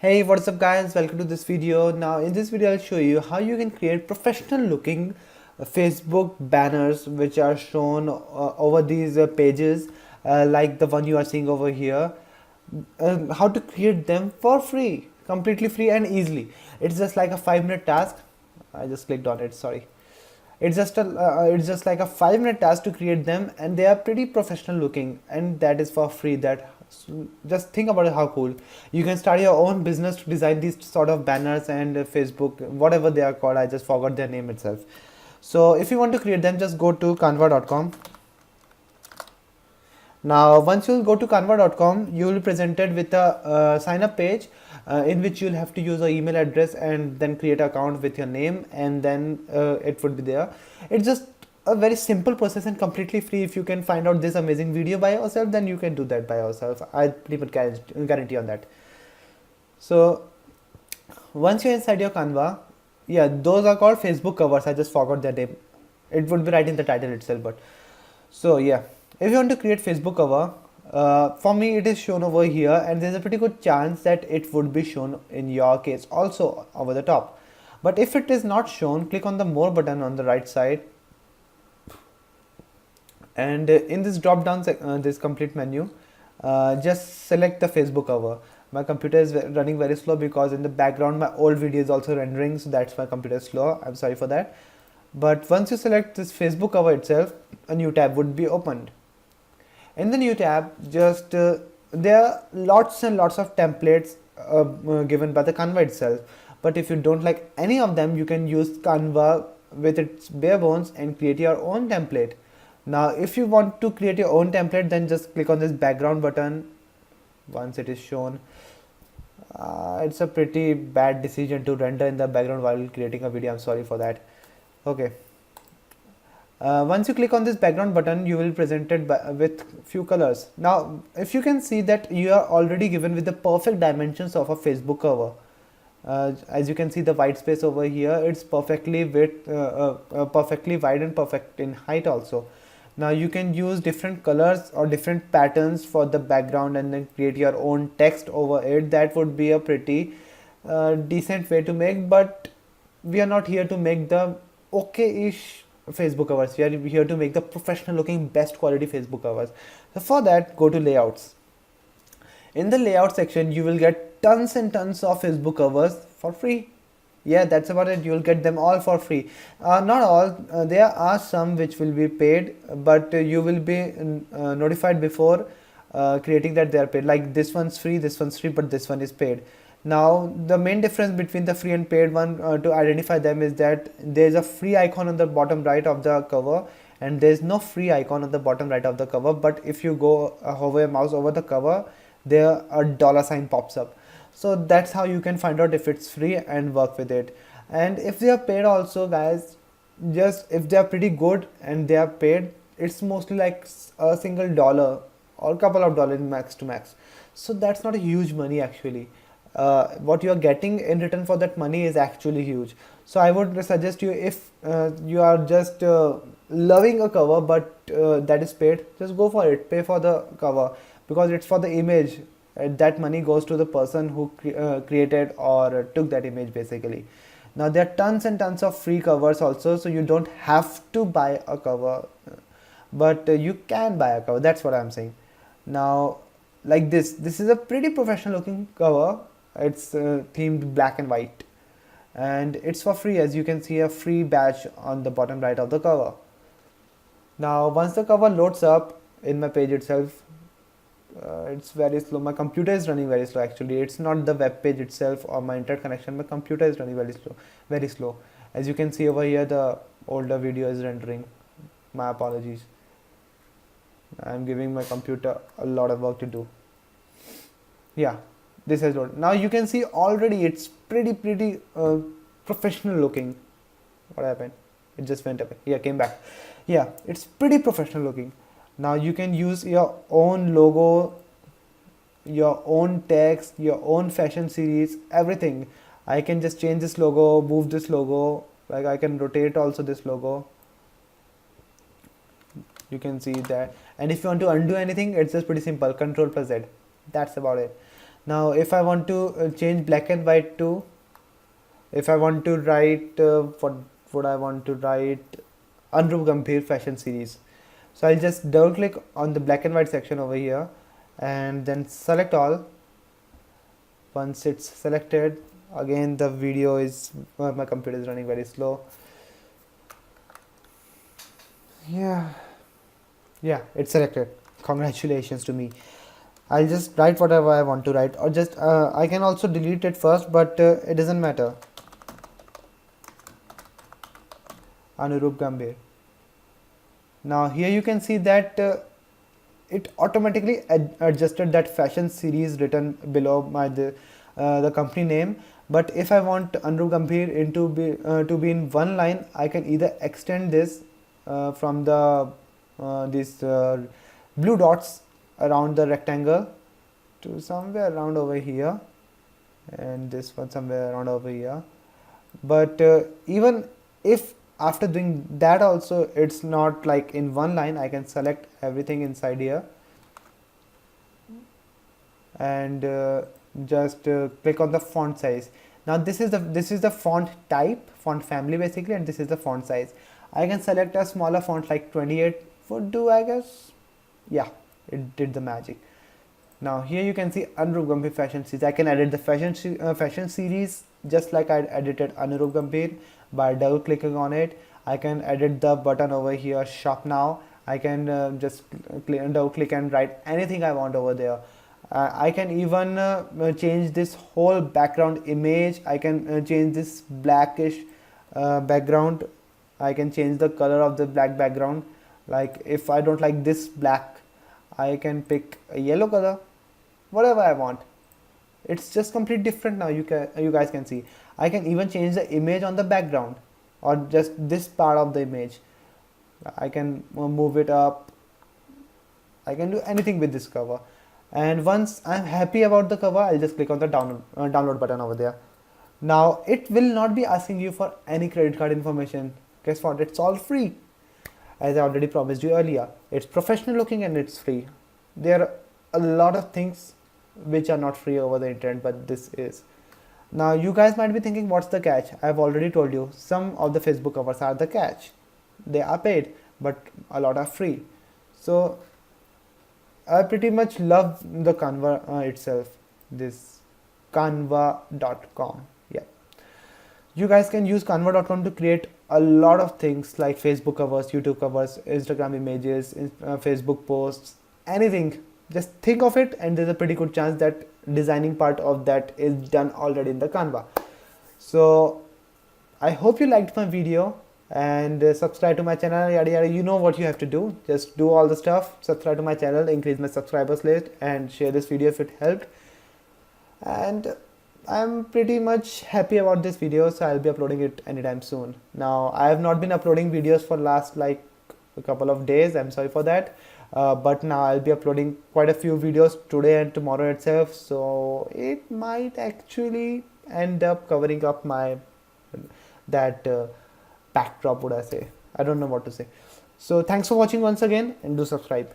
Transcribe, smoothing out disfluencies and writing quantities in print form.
Hey, what's up guys, welcome to this video. Now in this video I'll show you how you can create professional looking Facebook banners which are shown over these pages like the one you are seeing over here. How to create them for free, completely free and easily. It's just like a 5-minute task. I just clicked on it, sorry. It's just like a 5-minute task to create them, and they are pretty professional looking, and that is for free. That just think about it, how cool. You can start your own business to design these sort of banners and Facebook, whatever they are called, I just forgot their name itself. So if you want to create them, just go to canva.com. Now once you go to canva.com, you will be presented with a sign up page in which you'll have to use an email address and then create an account with your name, and then it would be there. It's just a very simple process and completely free. If you can find out this amazing video by yourself, then you can do that by yourself. I pretty much guarantee on that. So once you're inside your Canva, yeah, those are called Facebook covers. I just forgot their name. It would be right in the title itself, but so yeah, if you want to create Facebook cover, for me it is shown over here, and there's a pretty good chance that it would be shown in your case also over the top. But if it is not shown, click on the more button on the right side, and in this drop down this complete menu, just select the Facebook cover. My computer is running very slow because in the background my old video is also rendering, so that's why computer is slow. I'm sorry for that. But once you select this Facebook cover itself, a new tab would be opened. In the new tab, just there are lots and lots of templates given by the Canva itself. But if you don't like any of them, you can use Canva with its bare bones and create your own template. Now if you want to create your own template, then just click on this background button. Once it is shown, it's a pretty bad decision to render in the background while creating a video. I'm sorry for that. Okay. Once you click on this background button, you will be presented with few colors. Now if you can see that you are already given with the perfect dimensions of a Facebook cover. As you can see the white space over here, it's perfectly perfectly wide and perfect in height also. Now you can use different colors or different patterns for the background and then create your own text over it. That would be a pretty decent way to make, but we are not here to make the okay-ish Facebook covers. We are here to make the professional looking best quality Facebook covers. So for that, go to layouts. In the layout section, you will get tons and tons of Facebook covers for free. Yeah, that's about it. You will get them all for free. Not all. There are some which will be paid, but you will be notified before creating that they are paid. Like this one's free, but this one is paid. Now the main difference between the free and paid one, to identify them, is that there is a free icon on the bottom right of the cover, and there is no free icon on the bottom right of the cover. But if you go hover your mouse over the cover, there a dollar sign pops up. So that's how you can find out if it's free and work with it. And if they are paid also, guys, just if they are pretty good and they are paid, it's mostly like a single dollar or couple of dollars max to max. So that's not a huge money actually. What you are getting in return for that money is actually huge. So I would suggest you, if you are just loving a cover but that is paid, just go for it. Pay for the cover because it's for the image. That money goes to the person who created or took that image basically. Now there are tons and tons of free covers also, so you don't have to buy a cover, but you can buy a cover. That's what I'm saying. Now like this is a pretty professional looking cover. It's themed black and white, and it's for free. As you can see, a free badge on the bottom right of the cover. Now once the cover loads up in my page itself, it's very slow. My computer is running very slow actually. It's not the web page itself or my internet connection. My computer is running very slow. As you can see over here, the older video is rendering. My apologies. I'm giving my computer a lot of work to do. Yeah, this is what. Now you can see already it's pretty professional looking. What happened? It just went away. Yeah, came back. Yeah, it's pretty professional looking. Now you can use your own logo, your own text, your own fashion series, everything. I can just change this logo, move this logo, like I can rotate also this logo. You can see that. And if you want to undo anything, it's just pretty simple, Control plus Z. That's about it. Now if I want to change black and white to, if I want to write what would I want to write, Anurup Gambhir fashion series. So I'll just double click on the black and white section over here and then select all. Once it's selected, again the video is, my computer is running very slow. Yeah, it's selected. Congratulations to me. I'll just write whatever I want to write, or just I can also delete it first, but it doesn't matter. Anurup Gambhir. Now here you can see that it automatically adjusted that fashion series written below the company name. But if I want Anurup Gambhir to be in one line, I can either extend this from the these blue dots around the rectangle to somewhere around over here, and this one somewhere around over here. But even if after doing that also it's not like in one line, I can select everything inside here and just click on the font size. Now this is the font type, font family basically, and this is the font size. I can select a smaller font like 28 would do, I guess. Yeah, it did the magic. Now here you can see Anurup Gambhir fashion series. I can edit the fashion series just like I edited Anurup Gambhir by double clicking on it. I can edit the button over here, shop now. I can just double click and write anything I want over there. I can even change this whole background image. I can change this blackish background. I can change the color of the black background. Like if I don't like this black, I can pick a yellow color, whatever I want. It's just completely different now. You guys can see. I can even change the image on the background or just this part of the image. I can move it up. I can do anything with this cover. And once I'm happy about the cover, I'll just click on the download button over there. Now it will not be asking you for any credit card information. Guess what? It's all free. As I already promised you earlier, it's professional looking and it's free. There are a lot of things which are not free over the internet, but this is. Now you guys might be thinking, what's the catch? I've already told you, some of the Facebook covers are the catch. They are paid, but a lot are free. So I pretty much love the Canva itself, this canva.com. Yeah, you guys can use canva.com to create a lot of things like Facebook covers, YouTube covers, Instagram images, Facebook posts, anything. Just think of it, and there's a pretty good chance that designing part of that is done already in the Canva. So I hope you liked my video, and subscribe to my channel, yada yada. You know what you have to do. Just do all the stuff, subscribe to my channel, increase my subscribers list, and share this video if it helped. And I'm pretty much happy about this video, so I'll be uploading it anytime soon. Now I have not been uploading videos for last like a couple of days. I'm sorry for that. But now I'll be uploading quite a few videos today and tomorrow itself, so it might actually end up covering up my backdrop, would I say. I don't know what to say. So thanks for watching once again, and do subscribe.